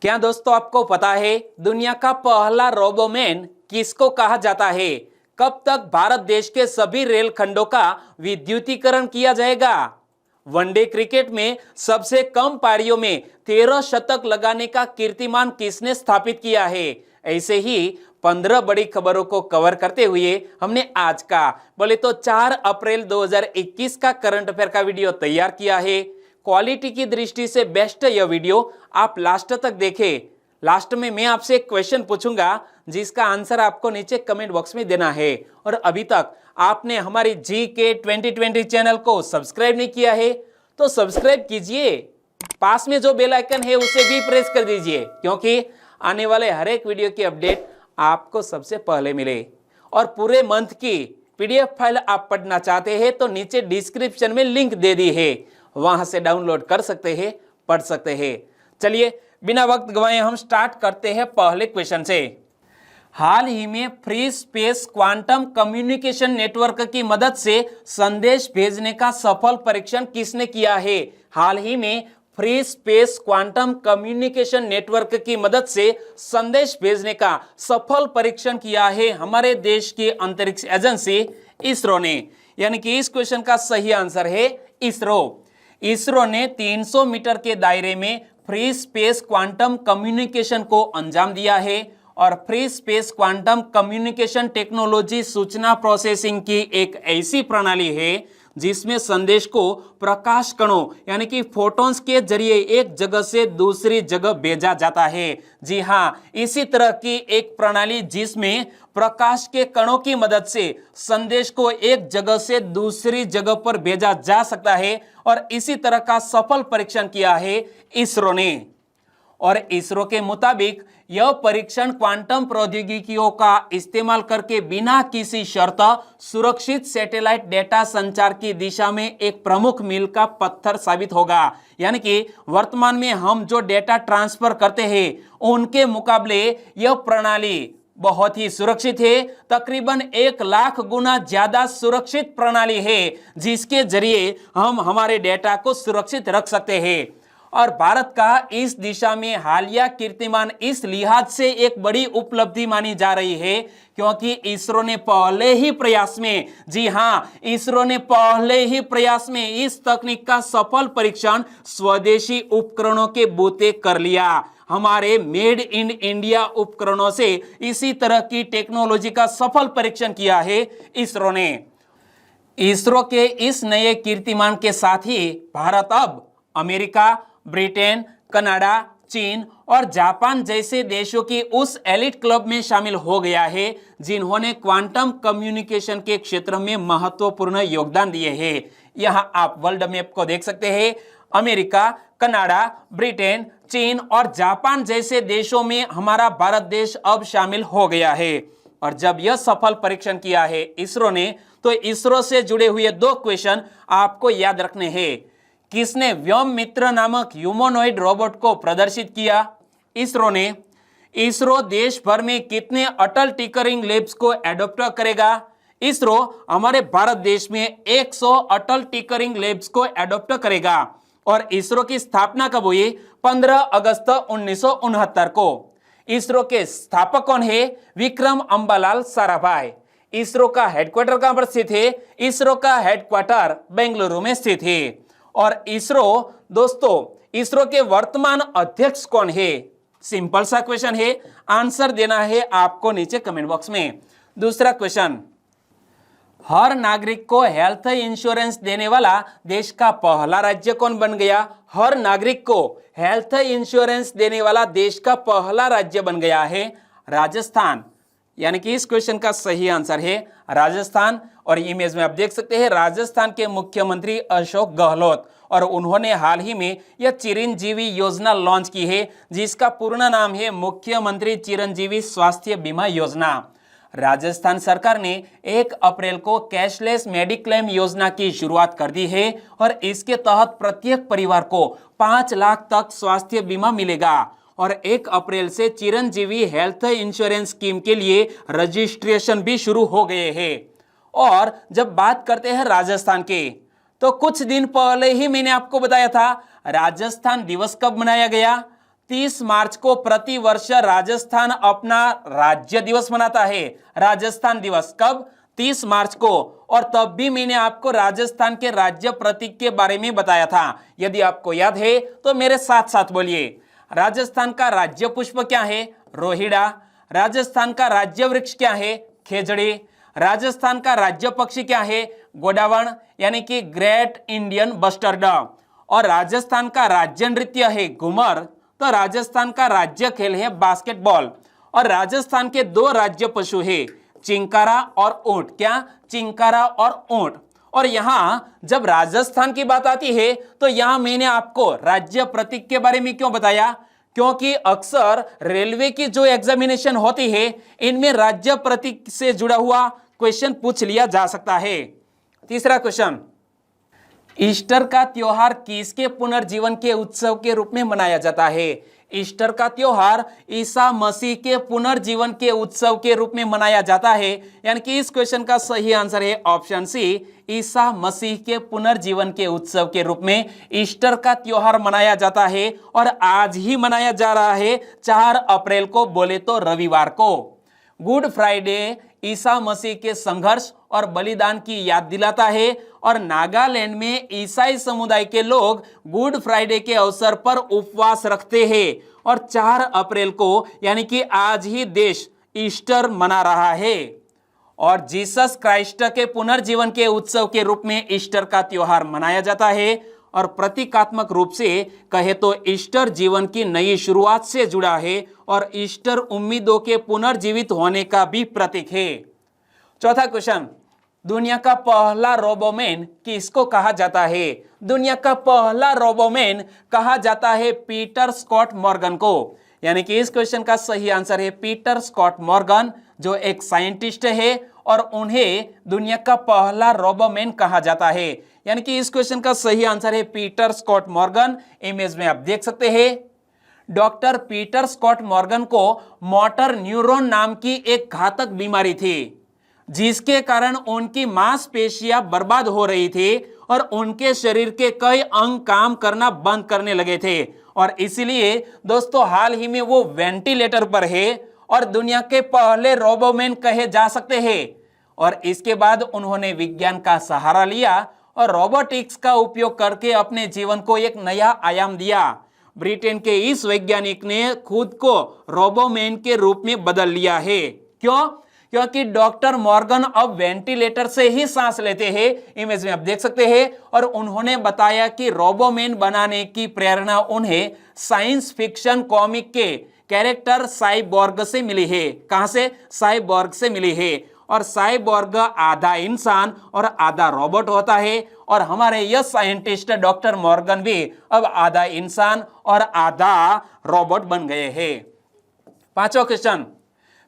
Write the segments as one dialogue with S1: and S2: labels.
S1: क्या दोस्तों आपको पता है दुनिया का पहला रोबोमैन किसको कहा जाता है? कब तक भारत देश के सभी रेल खंडों का विद्युतीकरण किया जाएगा? वनडे क्रिकेट में सबसे कम पारियों में 13 शतक लगाने का कीर्तिमान किसने स्थापित किया है? ऐसे ही 15 बड़ी खबरों को कवर करते हुए हमने आज का बोले तो 4 अप्रैल 2021 का करंट अफेयर का वीडियो तैयार किया है। क्वालिटी की दृष्टि से बेस्ट यह वीडियो आप लास्ट तक देखें। लास्ट में मैं आपसे एक क्वेश्चन पूछूंगा जिसका आंसर आपको नीचे कमेंट बॉक्स में देना है। और अभी तक आपने हमारी GK 2020 चैनल को सब्सक्राइब नहीं किया है तो सब्सक्राइब कीजिए, पास में जो बेल आइकन है उसे भी प्रेस कर दीजिए, क्योंकि आने वाले हर एक वीडियो की अपडेट आपको सबसे पहले मिले। और पूरे मंथ की PDF फाइल आप पढ़ना चाहते हैं तो नीचे डिस्क्रिप्शन में लिंक दे दी है, वहां से डाउनलोड कर सकते हैं, पढ़ सकते हैं। चलिए बिना वक्त गवाए हम स्टार्ट करते हैं पहले क्वेश्चन से। हाल ही में free space quantum communication network की मदद से संदेश भेजने का सफल परीक्षण किसने किया है? हाल ही में free space quantum communication network की मदद से संदेश भेजने का सफल परीक्षण किया है हमारे देश की अंतरिक्ष एजेंसी इसरो ने। यानी कि इस क्वेश्चन का सही आंसर है इसरो। इसरो ने 300 मीटर के दायरे में फ्री स्पेस क्वांटम कम्युनिकेशन को अंजाम दिया है। और free space quantum communication technology सूचना प्रोसेसिंग की एक ऐसी प्रणाली है जिसमें संदेश को प्रकाश कणों यानी कि फोटॉन्स के जरिए एक जगह से दूसरी जगह भेजा जाता है। जी हाँ, इसी तरह की एक प्रणाली जिसमें प्रकाश के कणों की मदद से संदेश को एक जगह से दूसरी जगह पर भेजा जा सकता है। और इसी तरह का सफल परीक्षण किया है इसरो ने। और इसरो के मुताबिक यह परीक्षण क्वांटम प्रौद्योगिकियों का इस्तेमाल करके बिना किसी शर्त सुरक्षित सैटेलाइट डेटा संचार की दिशा में एक प्रमुख मील का पत्थर साबित होगा। यानी कि वर्तमान में हम जो डेटा ट्रांसफर करते हैं उनके मुकाबले यह प्रणाली बहुत ही सुरक्षित है। तकरीबन 1 लाख गुना ज्यादा सुरक्षित प्रणाली है जिसके जरिए हम हमारे डेटा को सुरक्षित रख सकते हैं। और भारत का इस दिशा में हालिया कीर्तिमान इस लिहाज से एक बड़ी उपलब्धि मानी जा रही है क्योंकि इसरो ने पहले ही प्रयास में, जी हाँ, इसरो ने पहले ही प्रयास में इस तकनीक का सफल परीक्षण स्वदेशी उपकरणों के बूते कर लिया। हमारे मेड इन इंडिया उपकरणों से इसी तरह की टेक्नोलॉजी का सफल परीक्षण किया है इसरो ने। इसरो के इस नए कीर्तिमान के साथ ही भारत अब अमेरिका, ब्रिटेन, कनाडा, चीन और जापान जैसे देशों की उस एलिट क्लब में शामिल हो गया है जिन्होंने क्वांटम कम्युनिकेशन के क्षेत्र में महत्वपूर्ण योगदान दिए हैं। यहां आप वर्ल्ड मैप को देख सकते हैं। अमेरिका, कनाडा, ब्रिटेन, चीन और जापान जैसे देशों में हमारा भारत देश अब शामिल हो गया है। और जब यह सफल परीक्षण किया है इसरो ने तो इसरो से जुड़े हुए 2 क्वेश्चन आपको याद रखने हैं। किसने व्योम मित्र नामक ह्यूमनॉइड रोबोट को प्रदर्शित किया? इसरो ने। इसरो देश भर में कितने अटल टिंकरिंग लैब्स को एडॉप्ट करेगा? इसरो हमारे भारत देश में 100 अटल टिंकरिंग लैब्स को एडॉप्ट करेगा। और इसरो की स्थापना कब हुई? 15 अगस्त 1969 को। इसरो के स्थापक कौन है? विक्रम अंबालाल साराभाई। इसरो का हेडक्वार्टर कहां पर स्थित है? इसरो का हेडक्वार्टर बेंगलुरु में स्थित है। और इसरो दोस्तों, इसरो के वर्तमान अध्यक्ष कौन है? सिंपल सा क्वेश्चन है, आंसर देना है आपको नीचे कमेंट बॉक्स में। दूसरा क्वेश्चन, हर नागरिक को हेल्थ इंश्योरेंस देने वाला देश का पहला राज्य कौन बन गया? हर नागरिक को हेल्थ इंश्योरेंस देने वाला देश का पहला राज्य बन गया है राजस्थान। यानी कि इस क्वेश्चन का सही आंसर है राजस्थान। और इमेज में आप देख सकते हैं राजस्थान के मुख्यमंत्री अशोक गहलोत, और उन्होंने हाल ही में यह चिरंजीवी योजना लॉन्च की है जिसका पूर्ण नाम है मुख्यमंत्री चिरंजीवी स्वास्थ्य बीमा योजना। राजस्थान सरकार ने 1 अप्रैल को कैशलेस मेडिक्लेम योजना की शुरुआत कर दी है और इसके तहत प्रत्येक परिवार को 5 लाख तक स्वास्थ्य बीमा मिलेगा। और 1 अप्रैल से चिरंजीवी हेल्थ इंश्योरेंस स्कीम के लिए रजिस्ट्रेशन भी शुरू हो गए हैं। और जब बात करते हैं राजस्थान के, तो कुछ दिन पहले ही मैंने आपको बताया था राजस्थान दिवस कब मनाया गया? 30 मार्च को प्रति वर्ष राजस्थान अपना राज्य दिवस मनाता है। राजस्थान दिवस कब? 30 मार्च को। और तब भी मैंने आपको राजस्थान के राज्य प्रतीक के बारे में बताया था। यदि आपको याद है तो मेरे साथ साथ बोलिए। राजस्थान का राज्य पुष्प क्या है? रोहिड़ा। राजस्थान का राज्य वृक्ष क्या है? खेजड़ी। राजस्थान का राज्य पक्षी क्या है? गोडावण यानी कि ग्रेट इंडियन बस्टर्ड। और राजस्थान का राज्य नृत्य है घूमर। तो राजस्थान का राज्य खेल है बास्केटबॉल। और राजस्थान के 2 राज्य पशु है, चिंकारा और ऊंट। क्या? चिंकारा और ऊंट। और यहां जब राजस्थान की बात आती है तो यहां मैंने आपको राज्य प्रतीक के बारे में क्यों बताया? क्योंकि अक्सर रेलवे की जो एग्जामिनेशन होती है इनमें राज्य प्रतीक से जुड़ा हुआ क्वेश्चन पूछ लिया जा सकता है। तीसरा क्वेश्चन, ईस्टर का त्योहार किसके पुनर्जीवन के उत्सव के रूप में मनाया जाता है? ईस्टर का त्योहार ईसा मसीह के पुनर्जीवन के उत्सव के रूप में मनाया जाता है। यानी कि इस क्वेश्चन का सही आंसर है ऑप्शन सी, ईसा मसीह के पुनर्जीवन के उत्सव के रूप में ईस्टर का त्योहार मनाया जाता है। और आज ही मनाया जा रहा है, 4 अप्रैल को, बोले तो रविवार को। गुड फ्राइडे ईसा मसीह के संघर्ष और बलिदान की याद दिलाता है। और नागालैंड में ईसाई समुदाय के लोग गुड फ्राइडे के अवसर पर उपवास रखते हैं। और 4 अप्रैल को यानी कि आज ही देश ईस्टर मना रहा है। और जीसस क्राइस्ट के पुनर्जीवन के उत्सव के रूप में ईस्टर का त्योहार मनाया जाता है। और प्रतीकात्मक रूप से कहे तो ईस्टर जीवन की नई शुरुआत से जुड़ा है। और ईस्टर उम्मीदों के पुनर्जीवित होने का भी प्रतीक है। चौथा क्वेश्चन, दुनिया का पहला रोबोमैन किसको कहा जाता है? दुनिया का पहला रोबोमैन कहा जाता है पीटर स्कॉट मॉर्गन को। यानी कि इस क्वेश्चन का सही आंसर है पीटर स्कॉट मॉर्गन, जो एक साइंटिस्ट है और उन्हें दुनिया का पहला रोबोमैन कहा जाता है। यानी कि इस क्वेश्चन का सही आंसर है पीटर स्कॉट मॉर्गन। इमेज में आप देख सकते हैं। डॉक्टर पीटर स्कॉट मॉर्गन को मोटर न्यूरॉन नाम की एक घातक बीमारी थी, जिसके कारण उनकी मांसपेशियां बर्बाद हो रही थी और उनके शरीर के कई अंग काम करना बंद करने लगे थे। और इसीलिए दोस्तों हाल ही में वो वेंटिलेटर पर है और दुनिया के पहले रोबोमैन कहे जा सकते हैं। और इसके बाद उन्होंने विज्ञान का सहारा लिया और रोबोटिक्स का उपयोग करके अपने जीवन को एक नया आयाम दिया। ब्रिटेन के इस वैज्ञानिक ने खुद को रोबोमैन के रूप में बदल लिया है। क्यों? क्योंकि डॉक्टर मॉर्गन अब वेंटिलेटर से ही सांस लेते हैं। इमेज में आप देख सकते हैं। और उन्होंने बताया कि रोबोमैन बनाने की प्रेरणा उन्हें साइंस फिक्शन कॉमिक के कैरेक्टर साइबॉर्ग से मिली है। कहां से? साइबॉर्ग से मिली है। और साइबॉर्ग आधा इंसान और आधा रोबोट होता है। और हमारे यह साइंटिस्ट डॉक्टर मॉर्गन भी अब आधा इंसान और आधा रोबोट बन गए हैं। पांचवा क्वेश्चन,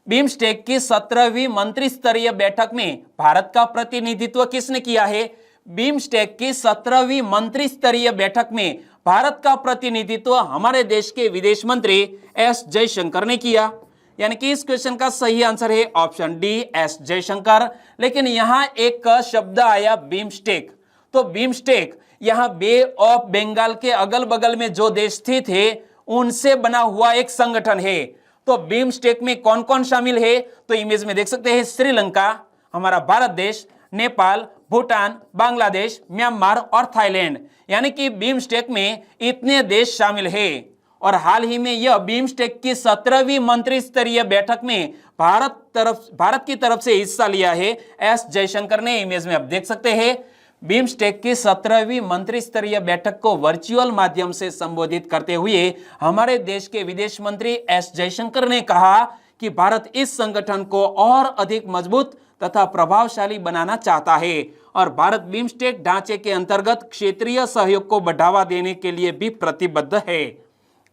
S1: बिम्स्टेक की 17वीं मंत्रिस्तरीय बैठक में भारत का प्रतिनिधित्व किसने किया है? बिम्स्टेक की 17वीं मंत्रिस्तरीय बैठक में भारत का प्रतिनिधित्व हमारे देश के विदेश मंत्री एस जयशंकर ने किया। यानी कि इस क्वेश्चन का सही आंसर है ऑप्शन डी, एस जयशंकर। लेकिन यहां एक शब्द आया बिम्स्टेक। तो बिम्स्टेक यहां बे ऑफ बंगाल के अगल बगल में जो देश स्थित है उनसे बना हुआ एक संगठन है। तो बिम्स्टेक में कौन कौन शामिल है? तो इमेज में देख सकते हैं श्रीलंका, हमारा भारत देश, नेपाल, भूटान, बांग्लादेश, म्यांमार और थाईलैंड। यानी कि बिम्स्टेक में इतने देश शामिल हैं। और हाल ही में यह बिम्स्टेक की 17वीं मंत्रिस्तरीय बैठक में भारत की तरफ से हिस्सा लिया है एस जयशंकर ने। इमेज में आप देख सकते हैं। बिम्स्टेक की 17वीं मंत्रिस्तरीय बैठक को वर्चुअल माध्यम से संबोधित करते हुए हमारे देश के विदेश मंत्री एस जयशंकर ने कहा कि भारत इस संगठन को और अधिक मजबूत तथा प्रभावशाली बनाना चाहता है और भारत बिम्स्टेक ढांचे के अंतर्गत क्षेत्रीय सहयोग को बढ़ावा देने के लिए भी प्रतिबद्ध है।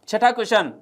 S1: छठा क्वेश्चन,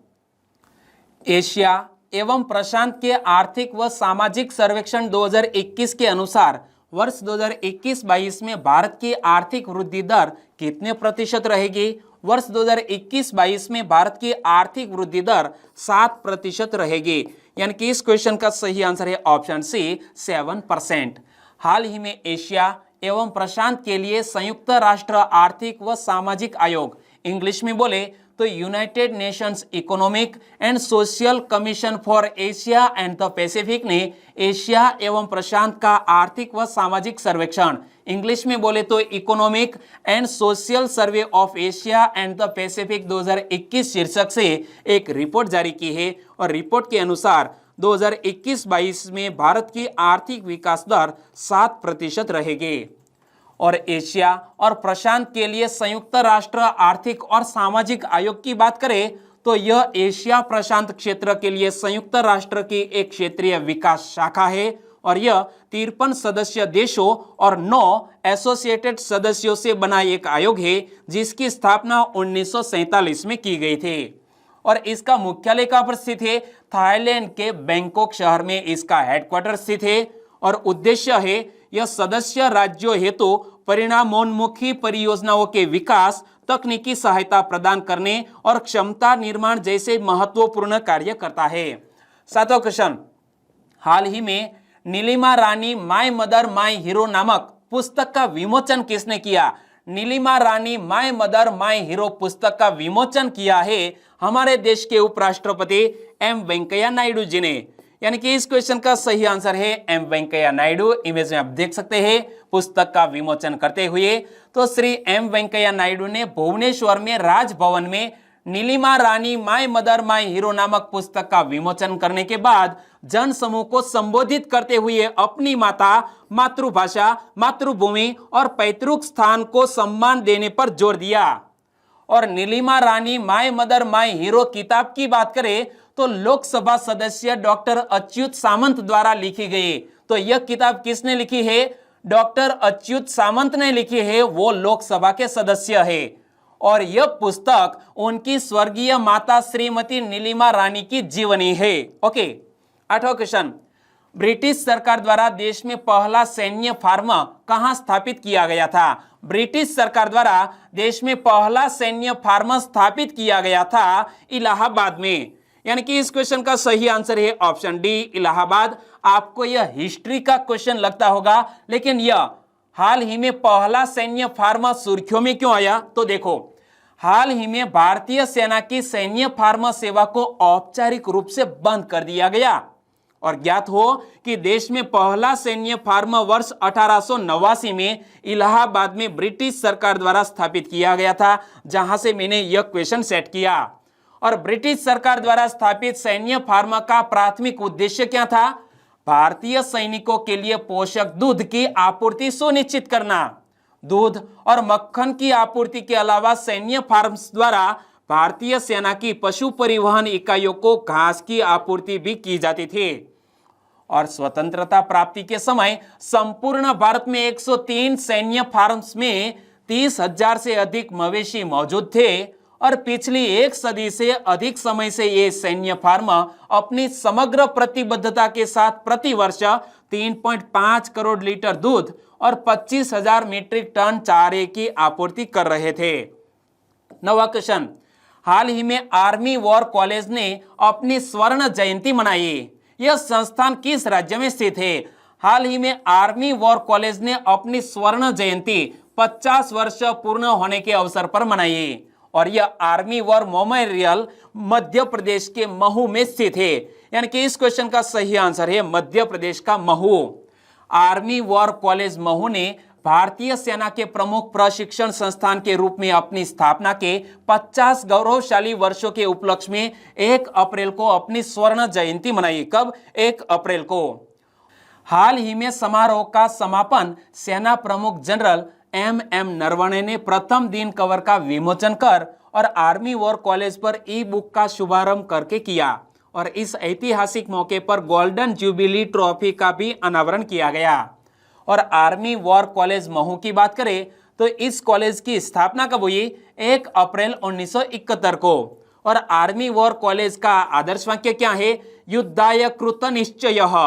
S1: एशिया एवं प्रशांत के आर्थिक व सामाजिक सर्वेक्षण 2021 के अनुसार वर्ष 2021-22 में भारत की आर्थिक वृद्धि दर कितने प्रतिशत रहेगी? वर्ष 2021-22 में भारत की आर्थिक वृद्धि दर 7% रहेगी। यानी कि इस क्वेश्चन का सही आंसर है ऑप्शन सी, 7%। हाल ही में एशिया एवं प्रशांत के लिए संयुक्त राष्ट्र आर्थिक व सामाजिक आयोग, इंग्लिश में बोले तो United Nations economic and social commission for Asia and the Pacific ने एशिया एवं प्रशांत का आर्थिक व सामाजिक सर्वेक्षण, इंग्लिश में बोले तो economic and social survey of Asia and the Pacific 2021 शीर्षक से एक रिपोर्ट जारी की है। और रिपोर्ट के अनुसार 2021-22 में भारत की आर्थिक विकास दर 7% रहेगी। और एशिया और प्रशांत के लिए संयुक्त राष्ट्र आर्थिक और सामाजिक आयोग की बात करें तो यह एशिया प्रशांत क्षेत्र के लिए संयुक्त राष्ट्र की एक क्षेत्रीय विकास शाखा है और यह 53 सदस्य देशों और 9 एसोसिएटेड सदस्यों से बना एक आयोग है जिसकी स्थापना 1947 में की गई थी। और इसका मुख्यालय कहां पर स्थित है? थाईलैंड के बैंकॉक शहर में इसका हेडक्वार्टर स्थित है। और उद्देश्य है यह सदस्य राज्यों हेतु परिणामोन्मुखी परियोजनाओं के विकास, तकनीकी सहायता प्रदान करने और क्षमता निर्माण जैसे महत्वपूर्ण कार्य करता है। 7वां क्वेश्चन, हाल ही में नीलिमा रानी माय मदर माय हीरो नामक पुस्तक का विमोचन किसने किया? नीलिमा रानी माय मदर माय हीरो पुस्तक का विमोचन किया है हमारे देश के उपराष्ट्रपति एम वेंकैया नायडू जी ने। यानी कि इस क्वेश्चन का सही आंसर है एम वेंकैया नायडू। इमेज में आप देख सकते हैं पुस्तक का विमोचन करते हुए। तो श्री एम वेंकैया नायडू ने भुवनेश्वर में राजभवन में नीलिमा रानी माय मदर माय हीरो नामक पुस्तक का विमोचन करने के बाद जन समूह को संबोधित करते हुए अपनी माता, मातृभाषा, मातृभूमि और पैतृक स्थान को सम्मान देने पर जोर दिया। और नीलिमा रानी माय मदर माय हीरो किताब की बात करें तो लोकसभा सदस्य डॉक्टर अच्युत सामंत द्वारा लिखी गई। तो यह किताब किसने लिखी है? डॉक्टर अच्युत सामंत ने लिखी है, वो लोकसभा के सदस्य है। और यह पुस्तक उनकी स्वर्गीय माता श्रीमती नीलिमा रानी की जीवनी है। ओके, 8वां क्वेश्चन, ब्रिटिश सरकार द्वारा देश में पहला सैन्य फार्म कहां स्थापित किया गया था? ब्रिटिश सरकार द्वारा देश में पहला सैन्य फार्म स्थापित किया गया था इलाहाबाद में। यानी कि इस क्वेश्चन का सही आंसर है ऑप्शन डी, इलाहाबाद। आपको यह हिस्ट्री का क्वेश्चन लगता होगा, लेकिन यह हाल ही में पहला सैन्य फार्म सुर्खियों में क्यों आया? तो देखो, हाल ही में भारतीय सेना की सैन्य फार्म सेवा को औपचारिक रूप से बंद कर दिया गया। और ज्ञात हो कि देश में पहला सैन्य फार्म वर्ष 1889 में इलाहाबाद में ब्रिटिश सरकार द्वारा स्थापित किया गया था, जहां से मैंने यह क्वेश्चन सेट किया। और ब्रिटिश सरकार द्वारा स्थापित सैन्य फार्म का प्राथमिक उद्देश्य क्या था? भारतीय सैनिकों के लिए पोषक दूध की आपूर्ति सुनिश्चित करना। दूध और मक्खन की आपूर्ति के अलावा सैन्य फार्म्स द्वारा भारतीय सेना की पशु परिवहन इकाइयों को घास की आपूर्ति भी की जाती थी। और स्वतंत्रता प्राप्ति के समय संपूर्ण भारत में 103 सैन्य फार्म्स में 30,000 से अधिक मवेशी मौजूद थे। और पिछली एक सदी से अधिक समय से ये सैन्य फार्म अपनी समग्र प्रतिबद्धता के साथ प्रति वर्ष 3.5 करोड़ लीटर दूध और 25,000 मीट्रिक टन चारे की आपूर्ति कर रहे थे। 9वां क्वेश्चन, हाल ही में आर्मी वॉर कॉलेज ने अपनी स्वर्ण जयंती मनाई। यह संस्थान किस राज्य में स्थित है? हाल ही में आर्मी वॉर कॉलेज ने अपनी स्वर्ण जयंती 50 वर्ष पूर्ण होने के अवसर पर मनाई। और यह army war memorial Madhya Pradesh के महू में स्थित है। यानी कि इस क्वेश्चन का सही आंसर है मध्य प्रदेश का Mhow. Army war college Mhow ने भारतीय सेना के प्रमुख प्रशिक्षण संस्थान के रूप में अपनी स्थापना के 50 गौरवशाली वर्षों के उपलक्ष्य में 1 अप्रैल को अपनी स्वर्ण जयंती मनाई। कब? 1 अप्रैल को। हाल ही में समारोह का समापन सेना प्रमुख जनरल एम नरवणे ने प्रथम दिन कवर का विमोचन कर और आर्मी वॉर कॉलेज पर ई बुक का शुभारंभ करके किया। और इस ऐतिहासिक मौके पर गोल्डन जुबिली ट्रॉफी का भी अनावरण किया गया। और आर्मी वॉर कॉलेज महू की बात करें तो इस कॉलेज की स्थापना कब हुई? 1 अप्रैल 1971 को। और आर्मी वॉर कॉलेज का आदर्श वाक्य क्या है? युद्धाय कृत निश्चयः।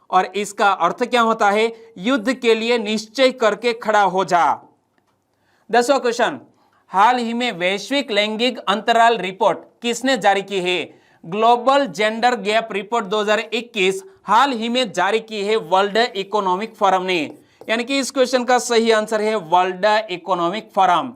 S1: और इसका अर्थ क्या होता है? युद्ध के लिए निश्चय करके खड़ा हो जा। 10वां क्वेश्चन, हाल ही में वैश्विक लैंगिक अंतराल रिपोर्ट किसने जारी की है? ग्लोबल जेंडर गैप रिपोर्ट 2021 हाल ही में जारी की है वर्ल्ड इकोनॉमिक फोरम ने। यानी कि इस क्वेश्चन का सही आंसर है वर्ल्ड इकोनॉमिक फोरम।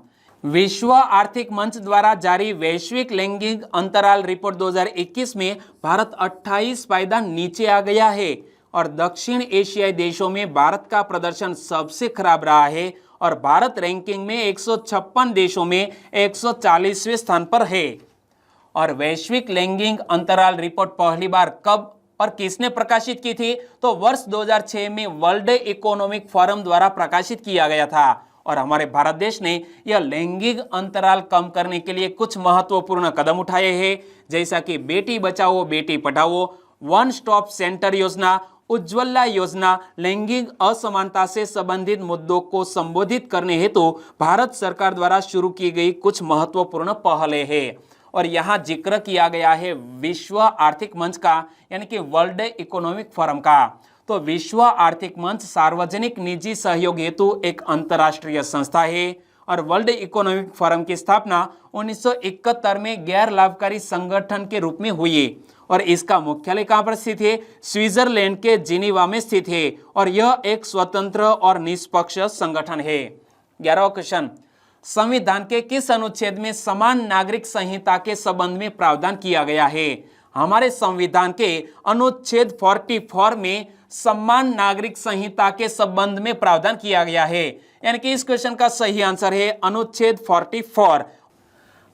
S1: विश्व आर्थिक मंच द्वारा जारी वैश्विक लैंगिक अंतराल रिपोर्ट 2021 में भारत 28 पायदान नीचे आ गया है और दक्षिण एशियाई देशों में भारत का प्रदर्शन सबसे खराब रहा है और भारत रैंकिंग में 156 देशों में 140वें स्थान पर है। और वैश्विक लैंगिक अंतराल रिपोर्ट पहली बार कब और किसने प्रकाशित की थी? तो वर्ष 2006 में वर्ल्ड इकोनॉमिक फोरम द्वारा प्रकाशित किया गया था और हमारे भारत देश ने यह लैंगिक अंतराल कम करने के लिए कुछ महत्वपूर्ण कदम उठाए हैं, जैसा कि Beti Bachao Beti Padhao, one stop centre योजना, उज्ज्वला योजना, लैंगिक असमानता से संबंधित मुद्दों को संबोधित करने हेतु भारत सरकार द्वारा शुरू की गई कुछ महत्वपूर्ण पहलें हैं। और यहाँ जिक्र किया गया है विश्व आर्थिक मंच का, यानी कि वर्ल्ड इकोनॉमिक फोरम का। तो विश्व आर्थिक मंच सार्वजनिक निजी सहयोग हेतु एक अंतर्राष्ट्रीय संस्था है और वर्ल्ड इकोनॉमिक फोरम की स्थापना 1971 में गैर लाभकारी संगठन के रूप में हुई और इसका मुख्यालय कहाँ पर स्थित है? स्विट्जरलैंड के जिनीवा में स्थित है और यह एक स्वतंत्र और निष्पक्ष संगठन है। 11वां क्वेश्चन, संविधान के किस अनुच्छेद में समान नागरिक संहिता के संबंध में प्रावधान किया गया है? हमारे संविधान के अनुच्छेद 44 में समान नागरिक संहिता के संबंध में प्रावधान किया गया है, यानी कि इस क्वेश्चन का सही आंसर है अनुच्छेद 44।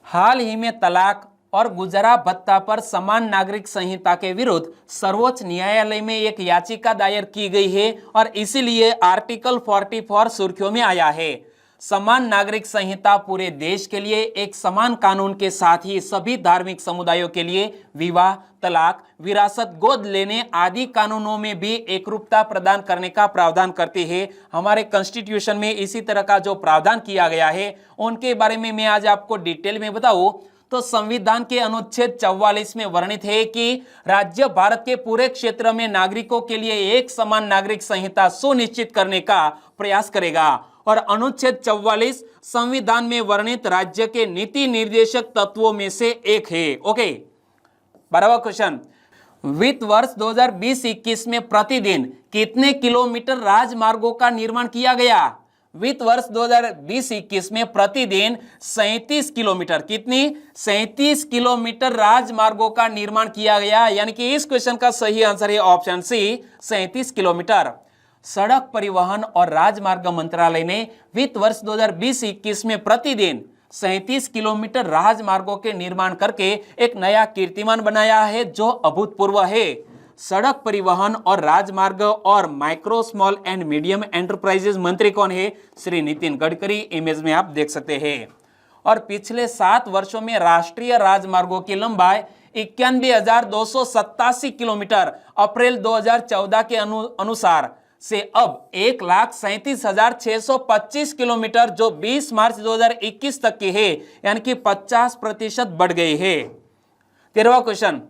S1: हाल ही में तलाक और गुजारा भत्ता पर समान नागरिक संहिता के विरुद्ध सर्वोच्च न्यायालय में एक याचिका दायर की गई है और इसीलिए आर्टिकल 44 सुर्खियों में आया है। समान नागरिक संहिता पूरे देश के लिए एक समान कानून के साथ ही सभी धार्मिक समुदायों के लिए विवाह, तलाक, विरासत, गोद लेने आदि कानूनों में भी एकरूपता प्रदान करने का प्रावधान करती है। हमारे कॉन्स्टिट्यूशन में इसी तरह का जो प्रावधान किया गया है उनके बारे में मैं आज आपको डिटेल में बताऊं तो संविधान के अनुच्छेद 44 में वर्णित है कि राज्य भारत के पूरे क्षेत्र में नागरिकों के लिए एक समान नागरिक संहिता सुनिश्चित करने का प्रयास करेगा और अनुच्छेद 44 संविधान में वर्णित राज्य के नीति निर्देशक तत्वों में से एक है। ओके, 12वां क्वेश्चन, वित्त वर्ष 2020-21 में प्रतिदिन कितने किलोमीटर राजमार्गों का निर्माण किया गया? वित्त वर्ष 2020-21 में प्रतिदिन 37 किलोमीटर, कितनी? 37 किलोमीटर राजमार्गों का निर्माण किया गया, यानी कि इस क्वेश्चन का सही आंसर है ऑप्शन सी, 37 किलोमीटर। सड़क परिवहन और राजमार्ग मंत्रालय ने वित्त वर्ष 2020-21 में प्रतिदिन 37 किलोमीटर राजमार्गों के निर्माण करके एक नया कीर्तिमान बनाया है जो अभूतपूर्व है। सड़क परिवहन और राजमार्ग और micro small and medium enterprises मंत्री कौन है? श्री नितिन गडकरी। इमेज में आप देख सकते हैं। और पिछले 7 वर्षों में राष्ट्रीय राजमार्गों की लंबाई 91,287 किलोमीटर अप्रैल 2014 के अनुसार से अब 1,37,625 किलोमीटर जो 20 मार्च 2021 तक की है, यानी कि 50% बढ़ गई है। 13वां क्वेश्चन,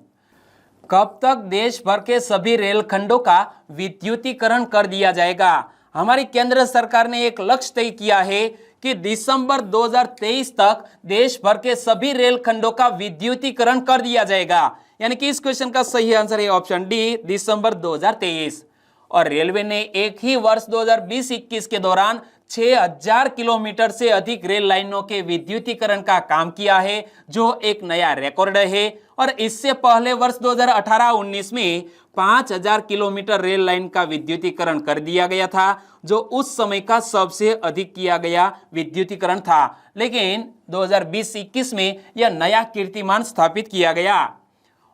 S1: कब तक देश भर के सभी रेलखंडों का विद्युतीकरण कर दिया जाएगा? हमारी केंद्र सरकार ने एक लक्ष्य तय किया है कि दिसंबर 2023 तक देश भर के सभी रेलखंडों का विद्युतीकरण कर दिया जाएगा, यानी कि इस क्वेश्चन का सही आंसर है ऑप्शन डी, दिसंबर 2023। और रेलवे ने एक ही वर्ष 2020-21 के दौरान 6000 किलोमीटर से अधिक रेल लाइनों के विद्युतीकरण का काम किया है, जो एक नया रिकॉर्ड है। और इससे पहले वर्ष 2018-19 में 5000 किलोमीटर रेल लाइन का विद्युतीकरण कर दिया गया था, जो उस समय का सबसे अधिक किया गया विद्युतीकरण था। लेकिन 2020-21 में यह नया कीर्तिमान स्थापित किया गया।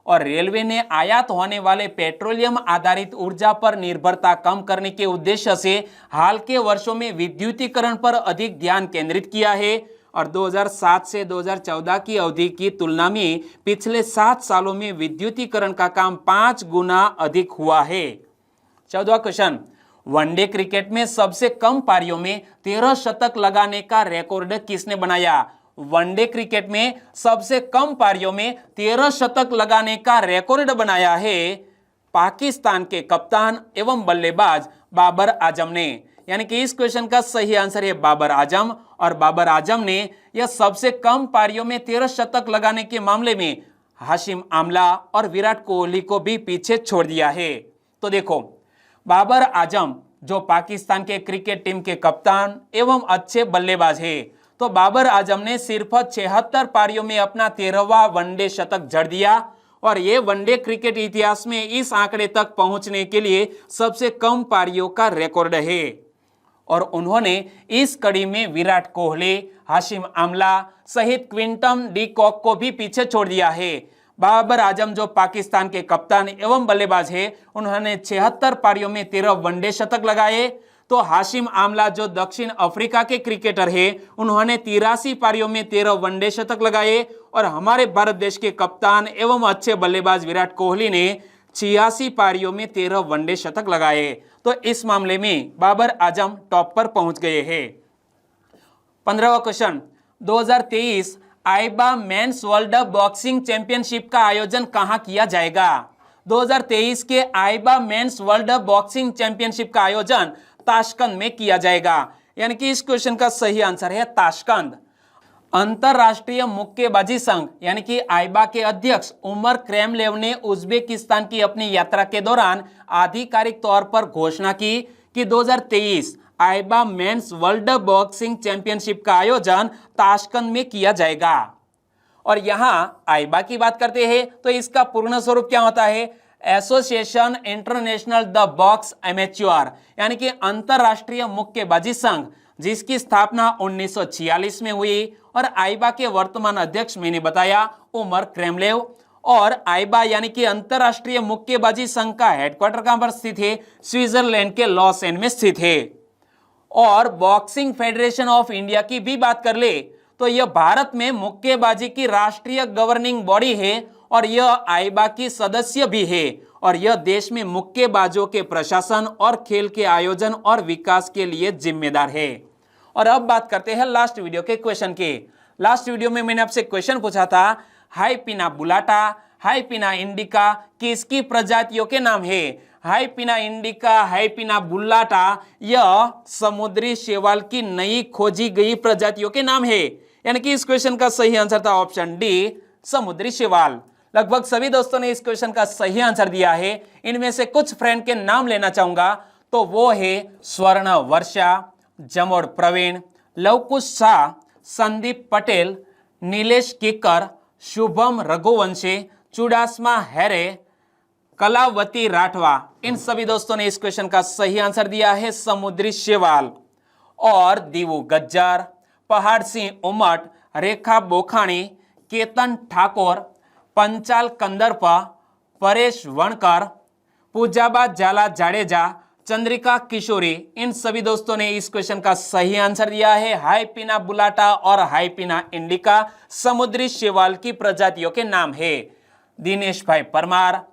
S1: और रेलवे ने आयात होने वाले पेट्रोलियम आधारित ऊर्जा पर निर्भरता कम करने के उद्देश्य से हाल के वर्षों में विद्युतीकरण पर अधिक ध्यान केंद्रित किया है और 2007 से 2014 की अवधि की तुलना में पिछले 7 सालों में विद्युतीकरण का काम 5 गुना अधिक हुआ है। 14वां क्वेश्चन, वनडे क्रिकेट में सबसे कम पारियों में 13 शतक लगाने का रिकॉर्ड किसने बनाया? वनडे क्रिकेट में सबसे कम पारियों में 13 शतक लगाने का रिकॉर्ड बनाया है पाकिस्तान के कप्तान एवं बल्लेबाज बाबर आजम ने, यानी कि इस क्वेश्चन का सही आंसर है बाबर आजम। और बाबर आजम ने यह सबसे कम पारियों में 13 शतक लगाने के मामले में हाशिम आमला और विराट कोहली को भी पीछे छोड़ दिया है। तो देखो, बाबर आजम जो पाकिस्तान के क्रिकेट टीम के कप्तान एवं अच्छे बल्लेबाज है, तो बाबर आजम ने सिर्फ 76 पारियों में अपना 13वां वनडे शतक जड़ दिया और ये वनडे क्रिकेट इतिहास में इस आंकड़े तक पहुंचने के लिए सबसे कम पारियों का रिकॉर्ड है। और उन्होंने इस कड़ी में विराट कोहली, हाशिम आमला सहित क्विंटन डी कॉक को भी पीछे छोड़ दिया है। बाबर आजम जो पाकिस्तान के कप्तान एवं बल्लेबाज है, उन्होंने 76 पारियों में 13 वनडे शतक लगाए। तो हाशिम आमला जो दक्षिण अफ्रीका के क्रिकेटर है, उन्होंने 83 पारियों में 13 वनडे शतक लगाए। और हमारे भारत देश के कप्तान एवं अच्छे बल्लेबाज विराट कोहली ने 86 पारियों में 13 वनडे शतक लगाए। तो इस मामले में बाबर आजम टॉप पर पहुंच गए हैं। 15वां क्वेश्चन, 2023 आईबा मेंस वर्ल्ड बॉक्सिंग चैंपियनशिप का आयोजन कहां किया जाएगा? 2023 के आईबा मेंस वर्ल्ड बॉक्सिंग चैंपियनशिप का आयोजन ताशकंद में किया जाएगा। यानी कि इस क्वेश्चन का सही आंसर है ताशकंद। अंतरराष्ट्रीय मुक्केबाजी संघ यानी कि आईबा के अध्यक्ष उमर क्रेमलेव ने उज्बेकिस्तान की अपनी यात्रा के दौरान आधिकारिक तौर पर घोषणा की कि 2023 आईबा मेंस वर्ल्ड बॉक्सिंग चैंपियनशिप का आयोजन ताशकंद में किया जाएगा। और यहां आईबा की बात करते हैं तो इसका पूर्ण स्वरूप क्या होता है? Association international the box amateur, यानी कि अंतरराष्ट्रीय मुक्केबाजी संघ, जिसकी स्थापना 1946 में हुई। और आईबा के वर्तमान अध्यक्ष मैंने बताया उमर क्रेमलेव। और आईबा यानी कि अंतरराष्ट्रीय मुक्केबाजी संघ का हेडक्वार्टर कहां पर स्थित है? स्विट्जरलैंड के लॉसेन में स्थित है। और बॉक्सिंग फेडरेशन ऑफ इंडिया की भी बात कर ले तो यह भारत में मुक्केबाजी की राष्ट्रीय गवर्निंग बॉडी है और यह आईबा की सदस्य भी है। और यह देश में मुक्केबाजों के प्रशासन और खेल के आयोजन और विकास के लिए जिम्मेदार है। और अब बात करते हैं लास्ट वीडियो के क्वेश्चन के। लास्ट वीडियो में मैंने आपसे क्वेश्चन पूछा था, हाइपिना बुलाटा, हाइपिना इंडिका किसकी प्रजातियों के नाम है? हाइपिना इंडिका, हाइपिना बुलाटा यह समुद्री शैवाल की नई खोजी गई प्रजातियों के नाम है। यानी कि इस क्वेश्चन का सही आंसर था ऑप्शन डी, समुद्री शैवाल। लगभग सभी दोस्तों ने इस क्वेश्चन का सही आंसर दिया है। इनमें से कुछ फ्रेंड के नाम लेना चाहूंगा तो वो है स्वर्ण वर्षा, जमोड़ प्रवीण, लवकुश शाह, संदीप पटेल, नीलेश किक्कर, शुभम रघुवंशी, चुडासमा हेरे, कलावती राठवा। इन सभी दोस्तों ने इस क्वेश्चन का सही आंसर दिया है समुद्री शैवाल। और दीवू गज्जर, पहाड़ सिंह उमट, रेखा बोखाणी, केतन ठाकुर, पंचाल कंदरपा, परेश वणकर, पूजाबा जाला जाडेजा, चंद्रिका किशोरी, इन सभी दोस्तों ने इस क्वेश्चन का सही आंसर दिया है हाइपिना बुलाटा और हाइपिना इंडिका समुद्री शैवाल की प्रजातियों के नाम है। दिनेश भाई परमार,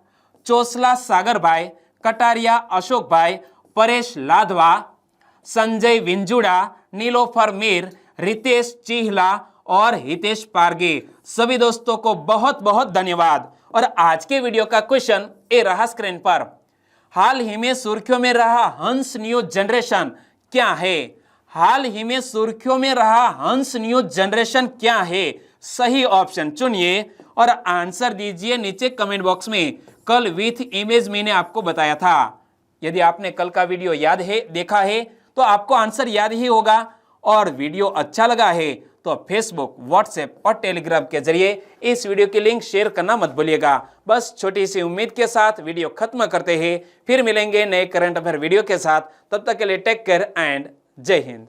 S1: चोसला सागर भाई, कटारिया अशोक भाई, परेश लाधवा, संजय विंजुड़ा, नीलोफर मीर, रितेश चिहला और हितेश पारगे। सभी दोस्तों को बहुत बहुत धन्यवाद। और आज के वीडियो का क्वेश्चन ए रहा स्क्रीन पर, हाल ही में सुर्खियों में रहा हंस न्यूज जनरेशन क्या है? हाल ही में सुर्खियों में रहा हंस न्यूज जनरेशन क्या है? सही ऑप्शन चुनिए और आंसर दीजिए नीचे कमेंट बॉक्स में। कल विथ इमेज मैंने आपको बताया था। यदि आपने कल का वीडियो याद है, देखा है, तो आपको आंसर याद ही होगा। और वीडियो अच्छा लगा है तो फेसबुक, व्हाट्सएप और टेलीग्राम के जरिए इस वीडियो की लिंक शेयर करना मत भूलिएगा। बस छोटी सी उम्मीद के साथ वीडियो खत्म करते हैं। फिर मिलेंगे नए करंट अफेयर वीडियो के साथ। तब तक के लिए टेक केयर एंड जय हिंद।